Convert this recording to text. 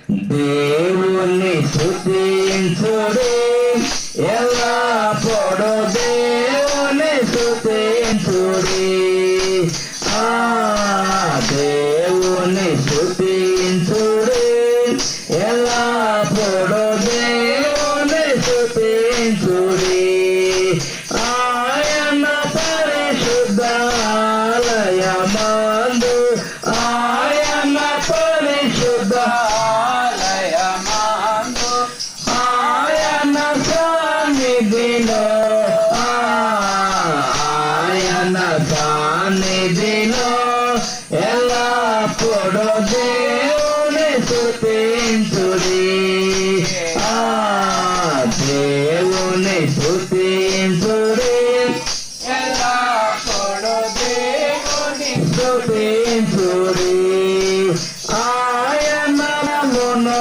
దేవుని స్తుతించుడి ఎల్లప్పుడూ దేవుని స్తుతించుడి దేవుని స్తుతించుడి ఎల్లప్పుడూ దేవుని స్తుతించుడి ఆయన పరిశుద్ధాలయమందు ఆయన పరిశుద్ధాలయమందు ఆయన సన్నిధిలో ఆయన సన్నిధిలో ఎల్లప్పుడూ దేవుని స్తుతించుడి దేవుని స్తుతించుడి ఎల్లప్పుడూ దేవుని స్తుతించుడి ఆయన నామమును